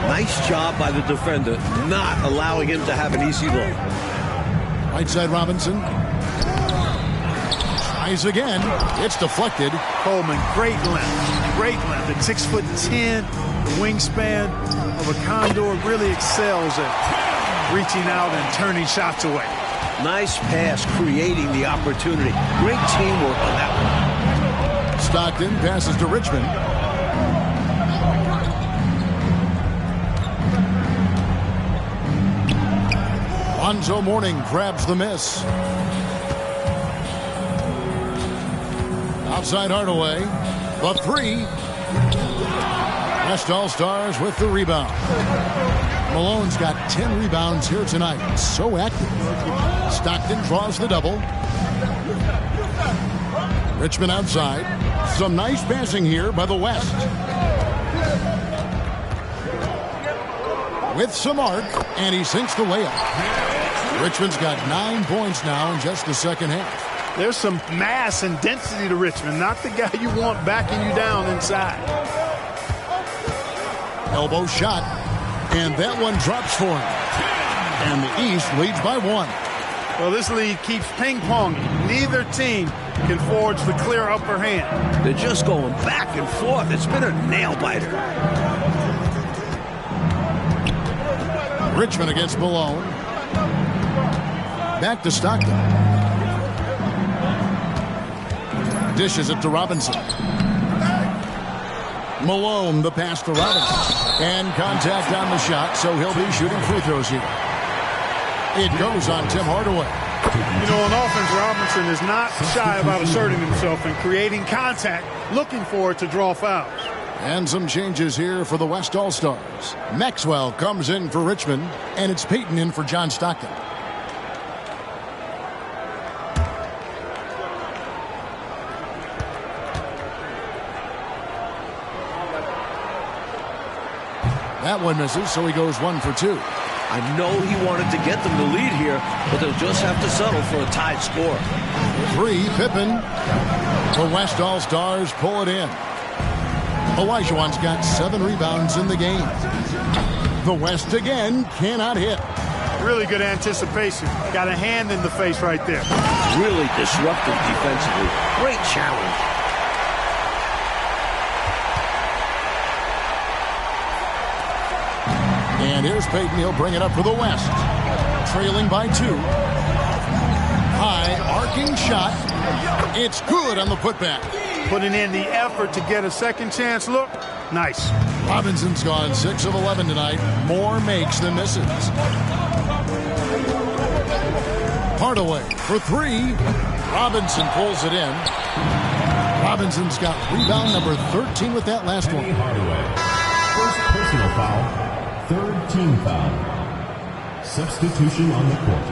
Nice job by the defender, not allowing him to have an easy look. Right side Robinson. Tries again. It's deflected. Coleman, great length. Great length. At 6'10", the wingspan of a Condor really excels at reaching out and turning shots away. Nice pass, creating the opportunity. Great teamwork on that one. Stockton passes to Richmond. Lonzo Mourning grabs the miss. Outside Hardaway. The 3. West All-Stars with the rebound. Malone's got 10 rebounds here tonight. So active. Stockton draws the double. Richmond outside. Some nice passing here by the West. With some arc, and he sinks the layup. Richmond's got 9 points now in just the second half. There's some mass and density to Richmond, not the guy you want backing you down inside. Elbow shot, and that one drops for him. And the East leads by 1. Well, this lead keeps ping-ponging. Neither team can forge the clear upper hand. They're just going back and forth. It's been a nail-biter. Richmond against Malone. Back to Stockton. Dishes it to Robinson. Malone, the pass to Robinson. And contact on the shot, so he'll be shooting free throws here. It goes on Tim Hardaway. You know, on offense, Robinson is not shy about asserting himself and creating contact, looking for it to draw fouls. And some changes here for the West All-Stars. Maxwell comes in for Richmond, and it's Payton in for John Stockton. That one misses, so he goes 1 for 2. I know he wanted to get them the lead here, but they'll just have to settle for a tied score. 3, Pippen. The West All-Stars pull it in. Olajuwon's got 7 rebounds in the game. The West again cannot hit. Really good anticipation. Got a hand in the face right there. Really disruptive defensively. Great challenge. And here's Peyton. He'll bring it up for the West. Trailing by 2. High arcing shot. It's good on the putback. Putting in the effort to get a second chance look. Nice. Robinson's gone 6 of 11 tonight. More makes than misses. Hardaway for 3. Robinson pulls it in. Robinson's got rebound number 13 with that last one. Hardaway. First personal foul. Third team foul. Substitution on the court.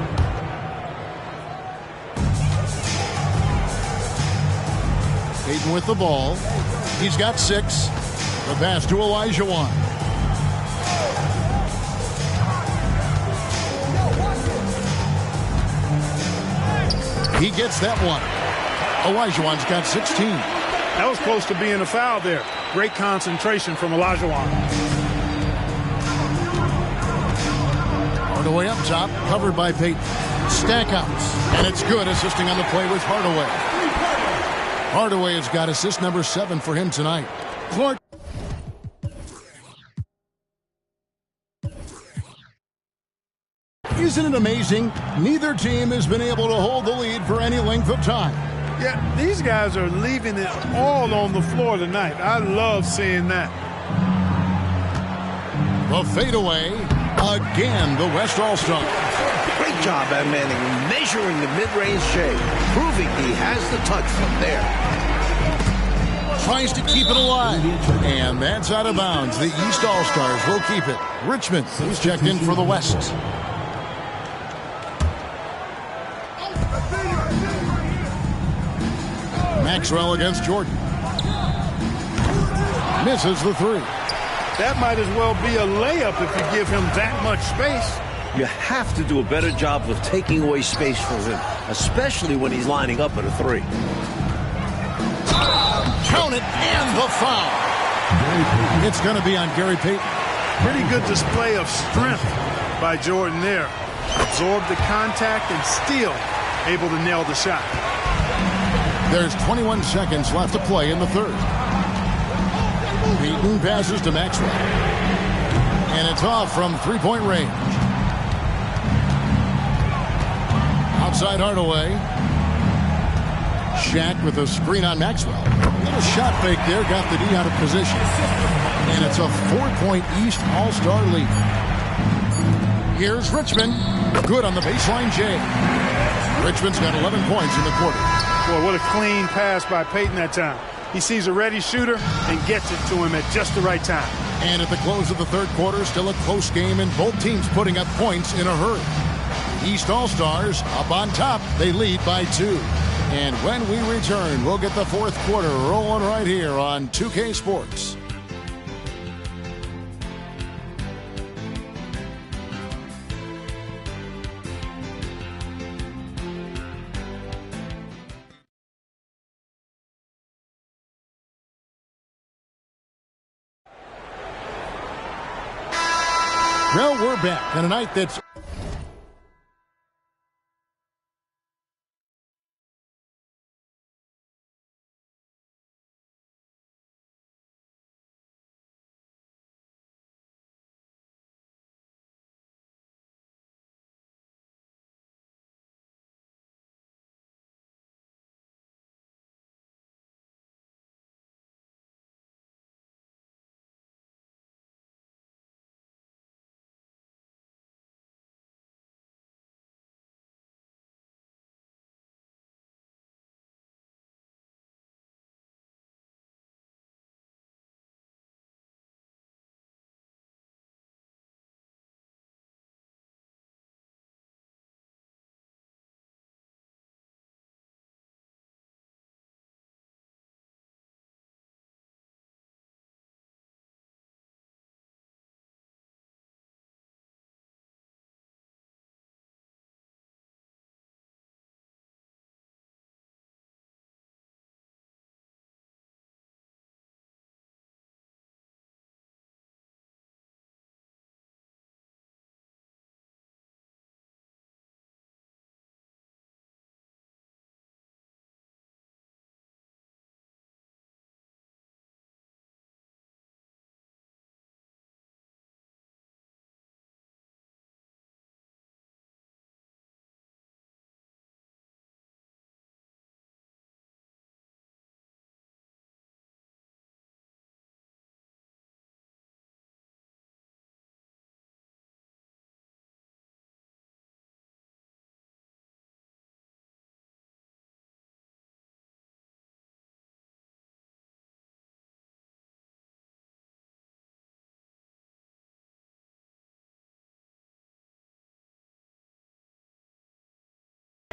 Peyton with the ball. He's got 6. The pass to Olajuwon. He gets that one. Olajuwon's got 16. That was close to being a foul there. Great concentration from Olajuwon. Hardaway up top, covered by Peyton. Stackhouse, and it's good, assisting on the play with Hardaway. Hardaway has got assist number 7 for him tonight. Clark. Isn't it amazing? Neither team has been able to hold the lead for any length of time. Yeah, these guys are leaving it all on the floor tonight. I love seeing that. The fadeaway. Again, the West All-Star. Great job by Manning measuring the mid-range shade, proving he has the touch from there. Tries to keep it alive. And that's out of bounds. The East All-Stars will keep it. Richmond is checked in for the West. Maxwell against Jordan. Misses the 3. That might as well be a layup if you give him that much space. You have to do a better job of taking away space from him, especially when he's lining up at a 3. Count it, and the foul. It's going to be on Gary Payton. Pretty good display of strength by Jordan there. Absorbed the contact and still able to nail the shot. There's 21 seconds left to play in the third. Peyton passes to Maxwell. And it's off from three-point range. Outside Hardaway. Shaq with a screen on Maxwell. Little shot fake there, got the D out of position. And it's a 4-point East All-Star lead. Here's Richmond. Good on the baseline J. Richmond's got 11 points in the quarter. Boy, what a clean pass by Peyton that time. He sees a ready shooter and gets it to him at just the right time. And at the close of the third quarter, still a close game, and both teams putting up points in a hurry. East All-Stars up on top. They lead by 2. And when we return, we'll get the fourth quarter rolling right here on 2K Sports. Well, we're back on a night that's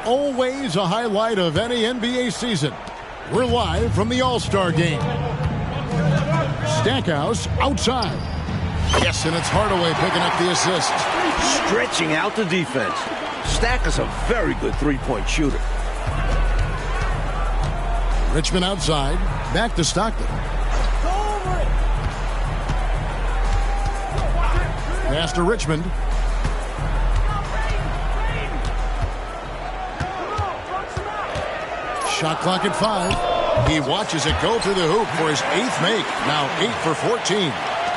Always a highlight of any NBA season. We're live from the All-Star Game. Stackhouse outside. Yes, and it's Hardaway picking up the assist. Stretching out the defense. Stack is a very good three-point shooter. Richmond outside. Back to Stockton. Pass to Richmond. Shot clock at 5. He watches it go through the hoop for his 8th make. Now 8 for 14.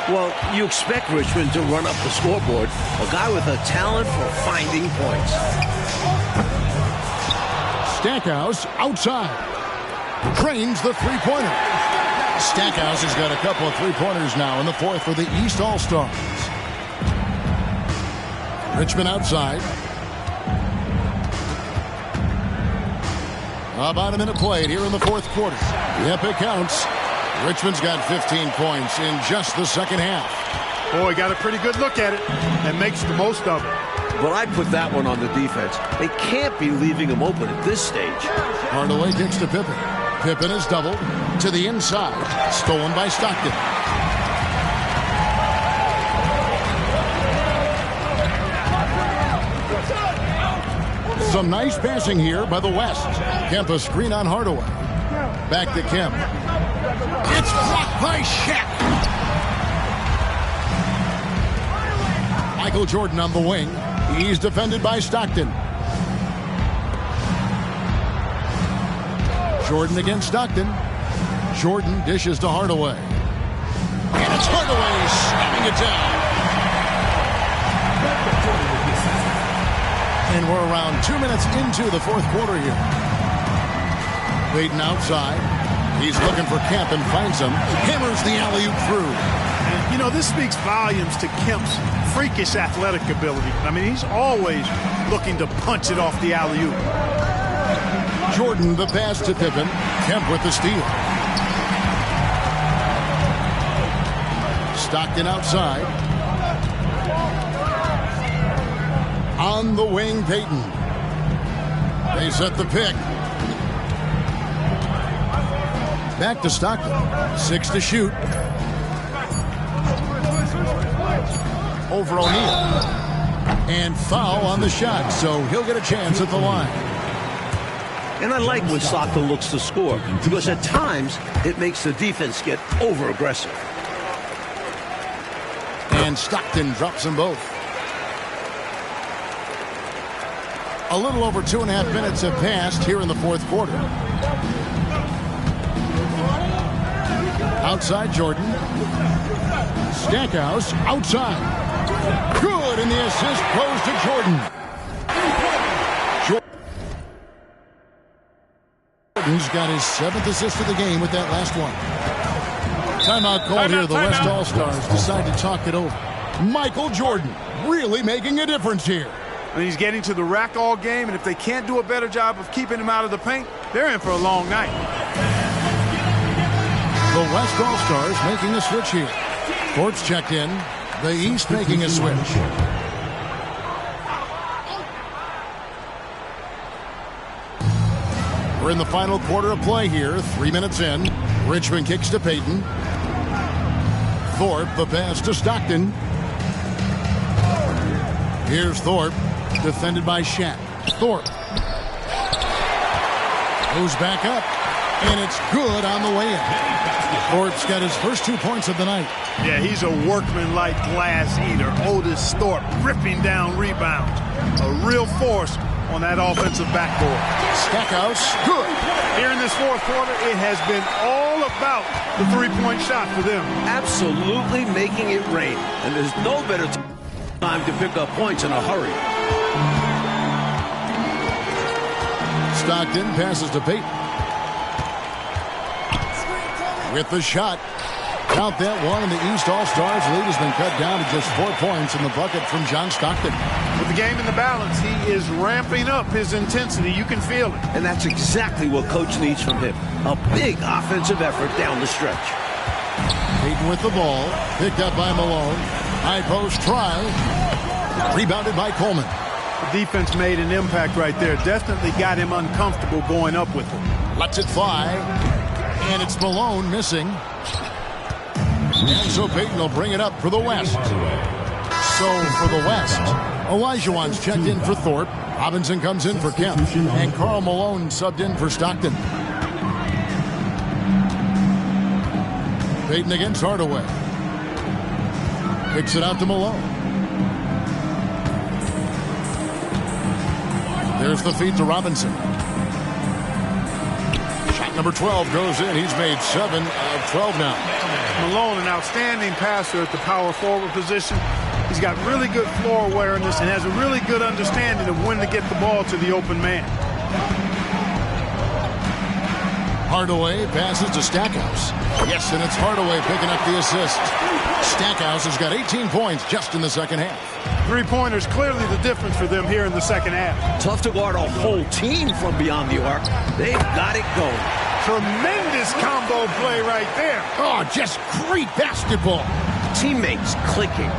Well, you expect Richmond to run up the scoreboard. A guy with a talent for finding points. Stackhouse outside. Drains the three-pointer. Stackhouse has got a couple of three-pointers now in the 4th for the East All-Stars. Richmond outside. About a minute played here in the 4th quarter. Yep, it counts. Richmond's got 15 points in just the second half. Boy, got a pretty good look at it and makes the most of it. But I put that one on the defense. They can't be leaving him open at this stage. Hardaway kicks to Pippen. Pippen is doubled to the inside. Stolen by Stockton. Some nice passing here by the West. Kemp a screen on Hardaway. Back to Kemp. It's blocked by Shaq. Michael Jordan on the wing. He's defended by Stockton. Jordan against Stockton. Jordan dishes to Hardaway. And it's Hardaway slamming it down. And we're around 2 minutes into the 4th quarter here. Payton outside. He's looking for Kemp and finds him. Hammers the alley-oop through. And, you know, this speaks volumes to Kemp's freakish athletic ability. I mean, he's always looking to punch it off the alley-oop. Jordan the pass to Pippen. Kemp with the steal. Stockton outside. On the wing, Payton. They set the pick. Back to Stockton. 6 to shoot. Over O'Neal. And foul on the shot, so he'll get a chance at the line. And I like when Stockton looks to score, because at times it makes the defense get over-aggressive. And Stockton drops them both. A little over 2.5 minutes have passed here in the 4th quarter. Outside Jordan. Stackhouse outside. Good, and the assist goes to Jordan. Jordan's got his 7th assist of the game with that last one. Timeout called here. The West All-Stars decide to talk it over. Michael Jordan really making a difference here. And he's getting to the rack all game, and if they can't do a better job of keeping him out of the paint, they're in for a long night. The West All-Stars making a switch here. Thorpe's checked in. The East making a switch. We're in the final quarter of play here. 3 minutes in. Richmond kicks to Payton. Thorpe, the pass to Stockton. Here's Thorpe. Defended by Shaq. Thorpe. Goes back up. And it's good on the way in. Thorpe's got his first 2 points of the night. Yeah, he's a workman-like glass eater. Otis Thorpe ripping down rebounds. A real force on that offensive backboard. Stackhouse. Good. Here in this 4th quarter, it has been all about the three-point shot for them. Absolutely making it rain. And there's no better time to pick up points in a hurry. Stockton passes to Payton. With the shot. Count that one, and the East All-Stars lead has been cut down to just 4 points in the bucket from John Stockton. With the game in the balance, he is ramping up his intensity. You can feel it. And that's exactly what Coach needs from him. A big offensive effort down the stretch. Payton with the ball. Picked up by Malone. High post try. Rebounded by Coleman. The defense made an impact right there. Definitely got him uncomfortable going up with it. Lets it fly. And it's Malone missing. And so Peyton will bring it up for the West. So for the West, Olajuwon's checked in for Thorpe. Robinson comes in for Kemp. And Karl Malone subbed in for Stockton. Peyton against Hardaway. Kicks it out to Malone. There's the feed to Robinson. Shot number 12 goes in. He's made 7 of 12 now. Malone, an outstanding passer at the power forward position. He's got really good floor awareness and has a really good understanding of when to get the ball to the open man. Hardaway passes to Stackhouse. Yes, and it's Hardaway picking up the assist. Stackhouse has got 18 points just in the second half. Three-pointers clearly the difference for them here in the second half. Tough to guard a whole team from beyond the arc. They've got it going. Tremendous combo play right there. Oh, just great basketball. Teammates clicking.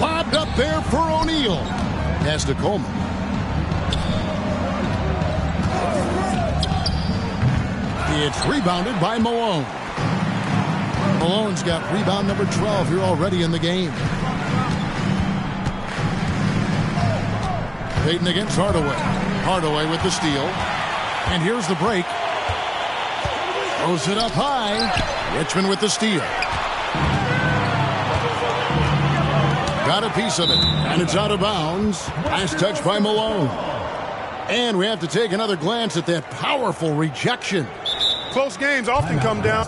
Lobbed up there for O'Neal. Pass to Coleman. It's rebounded by Malone. Malone's got rebound number 12 here already in the game. Peyton against Hardaway. Hardaway with the steal. And here's the break. Throws it up high. Richmond with the steal. Got a piece of it. And it's out of bounds. Last touch by Malone. And we have to take another glance at that powerful rejection. Close games often come down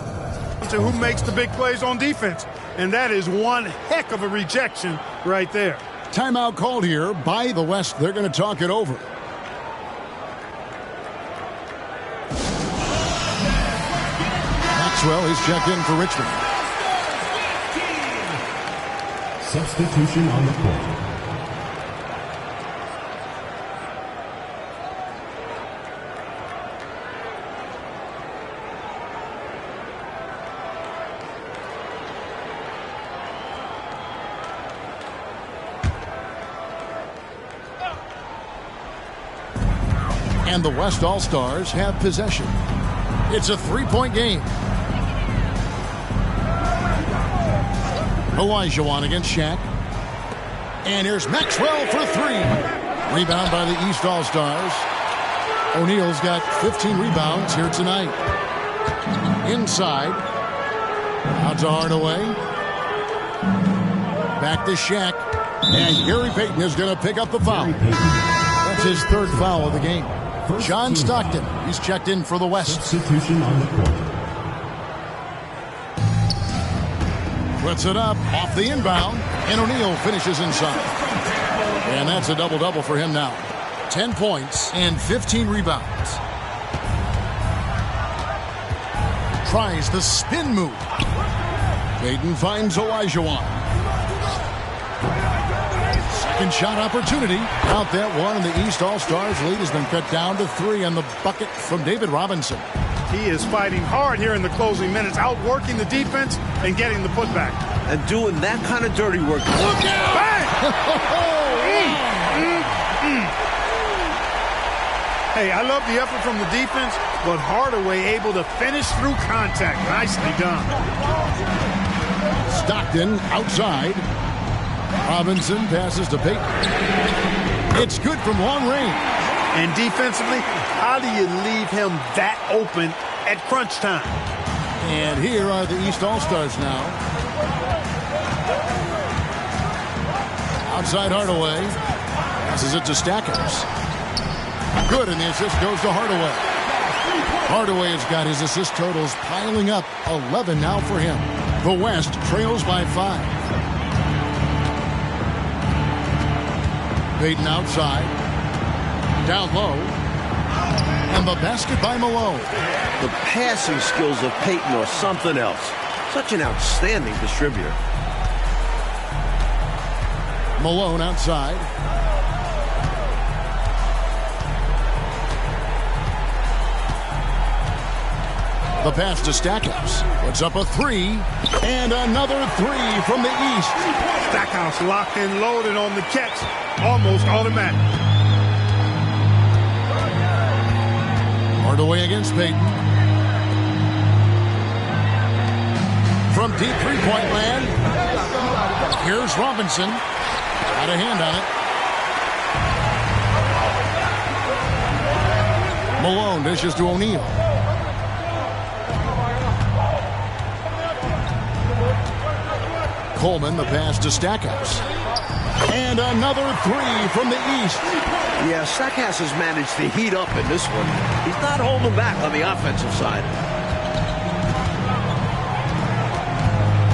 to who makes the big plays on defense. And that is one heck of a rejection right there. Timeout called here by the West. They're going to talk it over. Maxwell is checked in for Richmond. Substitution on the court. And the West All-Stars have possession. It's a three-point game. Olajuwon against Shaq. And here's Maxwell for three. Rebound by the East All-Stars. O'Neal's got 15 rebounds here tonight. Inside. Out to Hardaway. Back to Shaq. And Gary Payton is going to pick up the foul. That's his third foul of the game. John Stockton, he's checked in for the West. Substitution on the court. Puts it up off the inbound, and O'Neal finishes inside. And that's a double-double for him now. 10 points and 15 rebounds. Tries the spin move. Payton finds Olajuwon. Second shot opportunity. Out that one, and the East All-Stars lead has been cut down to 3 on the bucket from David Robinson. He is fighting hard here in the closing minutes, outworking the defense and getting the putback. And doing that kind of dirty work. Look out! Bang! Hey, I love the effort from the defense, but Hardaway able to finish through contact. Nicely done. Stockton outside. Robinson passes to Payton. It's good from long range. And defensively, how do you leave him that open at crunch time? And here are the East All-Stars now. Outside Hardaway. Passes it to Stackhouse. Good, and the assist goes to Hardaway. Hardaway has got his assist totals piling up. 11 now for him. The West trails by 5. Payton outside. Down low. And the basket by Malone. The passing skills of Payton are something else. Such an outstanding distributor. Malone outside. The pass to Stackhouse. Puts up a three. And another three from the East. Stackhouse locked and loaded on the catch. Almost automatic. Hardaway against Payton. From deep three-point land. Here's Robinson. Got a hand on it. Malone dishes to O'Neal. Coleman, the pass to Stackhouse. And another three from the East. Yeah, Stackhouse has managed to heat up in this one. He's not holding back on the offensive side.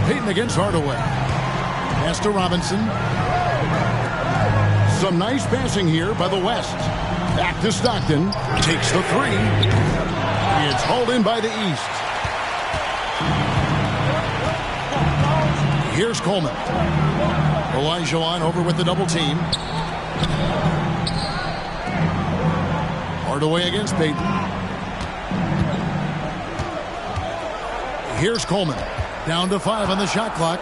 Payton against Hardaway. Pass to Robinson. Some nice passing here by the West. Back to Stockton. Takes the three. It's hauled in by the East. Here's Coleman. Olajuwon over with the double team. Hardaway against Payton. Here's Coleman. Down to 5 on the shot clock.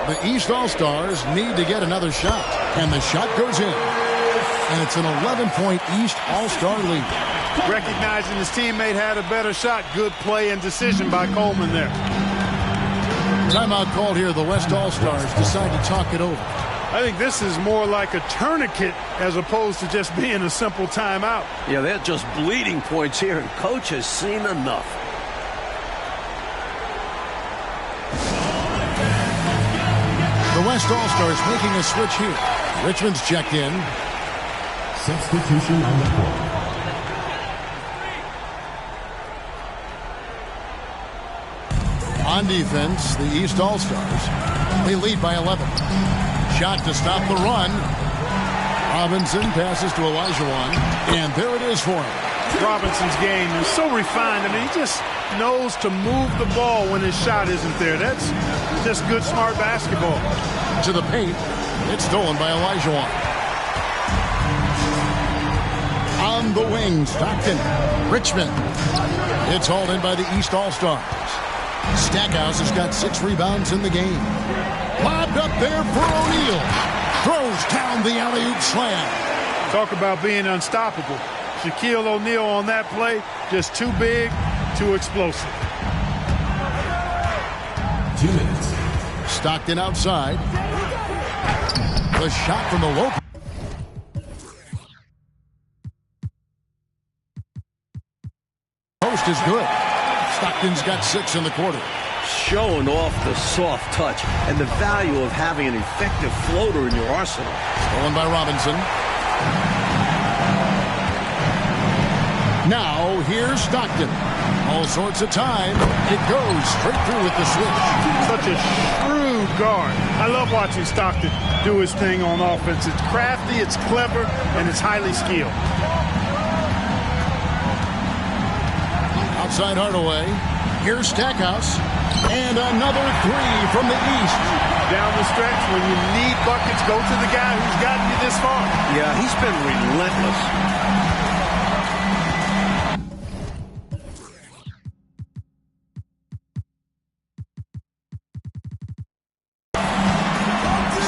The East All-Stars need to get another shot. And the shot goes in. And it's an 11-point East All-Star lead. Recognizing his teammate had a better shot. Good play and decision by Coleman there. Timeout called here. The West All-Stars decide to talk it over. I think this is more like a tourniquet as opposed to just being a simple timeout. Yeah, they're just bleeding points here, and coach has seen enough. The West All-Stars making a switch here. Richmond's checked in. Substitution on the court. On defense, the East All-Stars. They lead by 11. Shot to stop the run. Robinson passes to Olajuwon. And there it is for him. Robinson's game is so refined. I mean, he just knows to move the ball when his shot isn't there. That's just good, smart basketball. To the paint. It's stolen by Olajuwon. On the wing, Stockton. Richmond. It's hauled in by the East All-Stars. Stackhouse has got 6 rebounds in the game. Lobbed up there for O'Neal. Throws down the alley-oop slam. Talk about being unstoppable. Shaquille O'Neal on that play, just too big, too explosive. 2 minutes. Stockton outside. The shot from the low post is good. Stockton's got 6 in the quarter. Showing off the soft touch and the value of having an effective floater in your arsenal. Stolen by Robinson. Now, here's Stockton. All sorts of time. It goes straight through with the switch. Such a shrewd guard. I love watching Stockton do his thing on offense. It's crafty, it's clever, and it's highly skilled. Outside Hardaway. Here's Stackhouse. And another three from the East. Down the stretch, when you need buckets, go to the guy who's gotten you this far. Yeah, he's been relentless.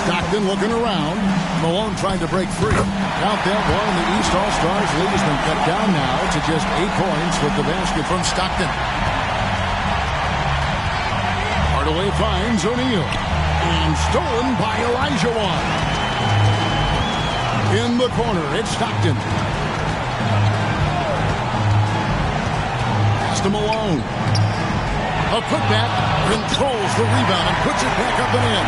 Stockton looking around. Malone trying to break free. Countdown ball, and the East All-Stars lead has been cut down now to just 8 points with the basket from Stockton. Hardaway finds O'Neal. And stolen by Olajuwon. In the corner, it's Stockton. Pass to Malone. A putback, controls the rebound and puts it back up and in.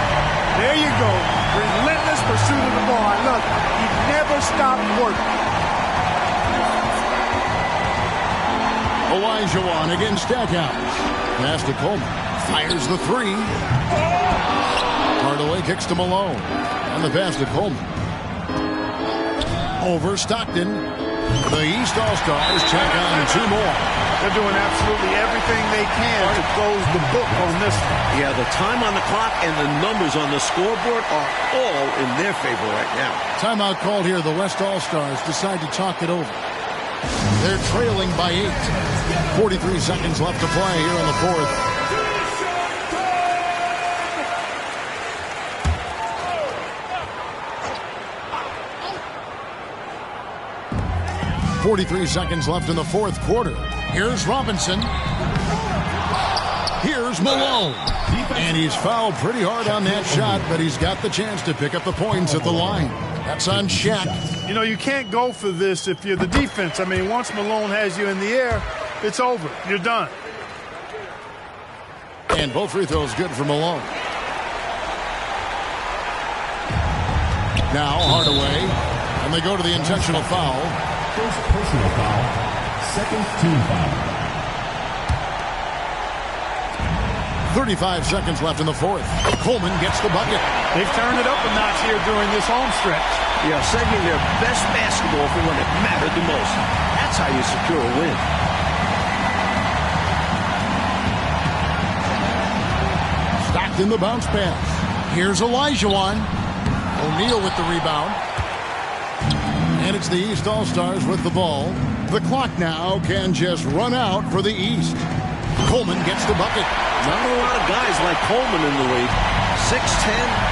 There you go. Relentless pursuit of the ball. I love it. He never stopped working. Olajuwon against Stackhouse. Pass to Coleman. Fires the three. Hardaway kicks to Malone. And the pass to Coleman. Over Stockton. The East All-Stars check on 2 more. They're doing absolutely everything they can to close the book on this one. Yeah, the time on the clock and the numbers on the scoreboard are all in their favor right now. Timeout called here. The West All-Stars decide to talk it over. They're trailing by 8. 43 seconds left to play here in the fourth. .43 seconds left in the fourth quarter. Here's Robinson. Here's Malone. And he's fouled pretty hard on that shot, but he's got the chance to pick up the points at the line. That's on Shaq. You know, you can't go for this if you're the defense. I mean, once Malone has you in the air, it's over. You're done. And both free throws good for Malone. Now Hardaway. And they go to the intentional foul. First personal foul. Second team foul. 35 seconds left in the fourth. Coleman gets the bucket. They've turned it up a notch here during this home stretch. Yeah, sending their best basketball for when it mattered the most. That's how you secure a win. Stockton the bounce pass. Here's Olajuwon. O'Neal with the rebound. And it's the East All-Stars with the ball. The clock now can just run out for the East. Coleman gets the bucket. Not a lot of guys like Coleman in the league. 6'10",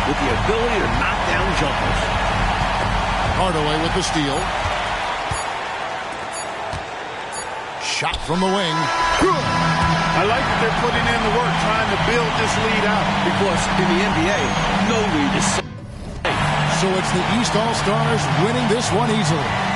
with the ability to knock down jumpers. Hardaway with the steal. Shot from the wing. I like that they're putting in the work trying to build this lead out. Because in the NBA, no lead is safe. So it's the East All-Stars winning this one easily.